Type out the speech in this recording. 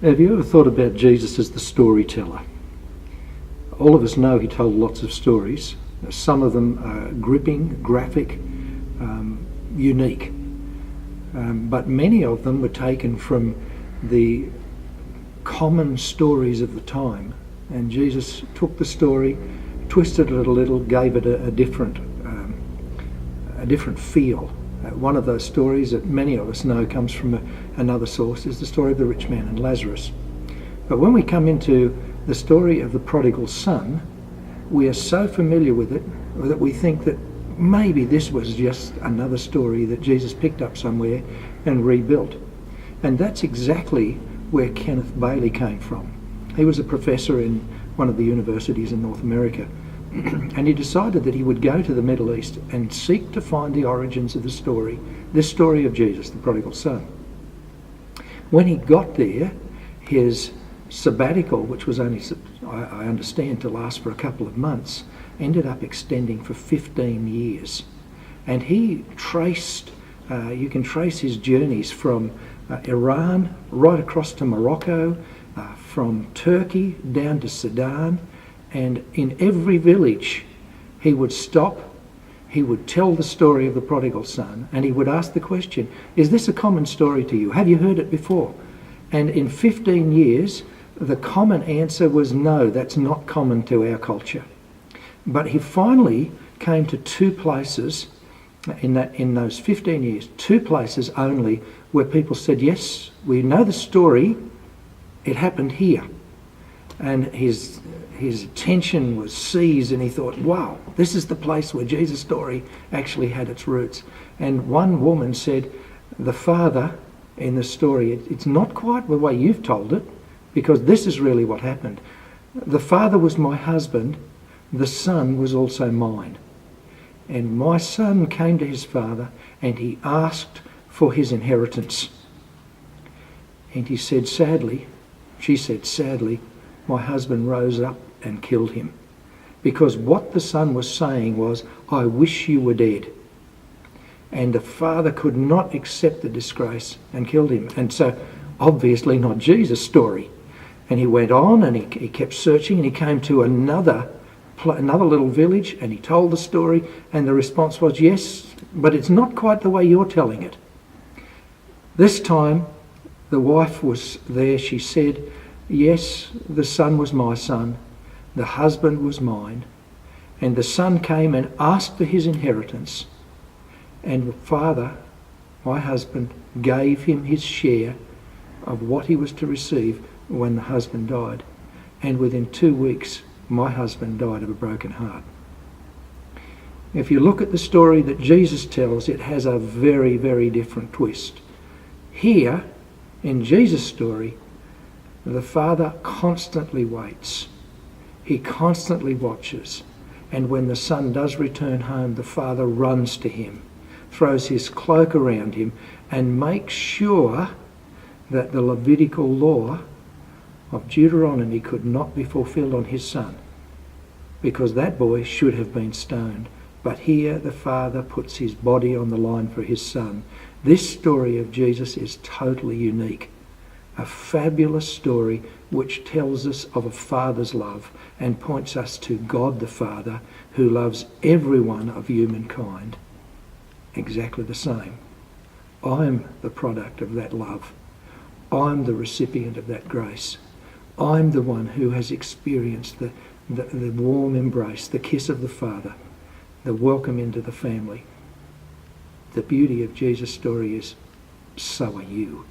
Have you ever thought about Jesus as the storyteller? All of us know he told lots of stories. Some of them are gripping, graphic, unique. But many of them were taken from the common stories of the time. And Jesus took the story, twisted it a little, gave it a different feel. One of those stories that many of us know comes from another source is the story of the rich man and Lazarus. But when we come into the story of the Prodigal Son, we are so familiar with it that we think that maybe this was just another story that Jesus picked up somewhere and rebuilt. And that's exactly where Kenneth Bailey came from. He was a professor in one of the universities in North America. And he decided that he would go to the Middle East and seek to find the origins of the story, this story of Jesus, the Prodigal Son. When he got there, his sabbatical, which was only, I understand, to last for a couple of months, ended up extending for 15 years. And he traced, you can trace his journeys from Iran right across to Morocco, from Turkey down to Sudan. And in every village, he would stop, he would tell the story of the prodigal son, and he would ask the question, is this a common story to you? Have you heard it before? And in 15 years, the common answer was no, that's not common to our culture. But he finally came to two places in those 15 years, two places only where people said, yes, we know the story, it happened here. And his attention was seized and he thought, wow, this is the place where Jesus' story actually had its roots. And one woman said, the father in the story, it's not quite the way you've told it, because this is really what happened. The father was my husband, the son was also mine. And my son came to his father and he asked for his inheritance. And he said, sadly, she said, sadly, my husband rose up and killed him. Because what the son was saying was, I wish you were dead. And the father could not accept the disgrace and killed him. And so, obviously not Jesus' story. And he went on and he kept searching and he came to another little village and he told the story and the response was, yes, but it's not quite the way you're telling it. This time, the wife was there. She said, yes, the son was my son, the husband was mine, and the son came and asked for his inheritance, and the father, my husband, gave him his share of what he was to receive when the husband died. And within 2 weeks, my husband died of a broken heart. If you look at the story that Jesus tells, it has a very, very different twist. Here, in Jesus' story, the father constantly waits. He constantly watches. And when the son does return home, the father runs to him, throws his cloak around him, and makes sure that the Levitical law of Deuteronomy could not be fulfilled on his son, because that boy should have been stoned. But here the father puts his body on the line for his son. This story of Jesus is totally unique. A fabulous story which tells us of a father's love and points us to God the Father, who loves every one of humankind exactly the same. I'm the product of that love. I'm the recipient of that grace. I'm the one who has experienced the warm embrace, the kiss of the Father, the welcome into the family. The beauty of Jesus' story is, so are you.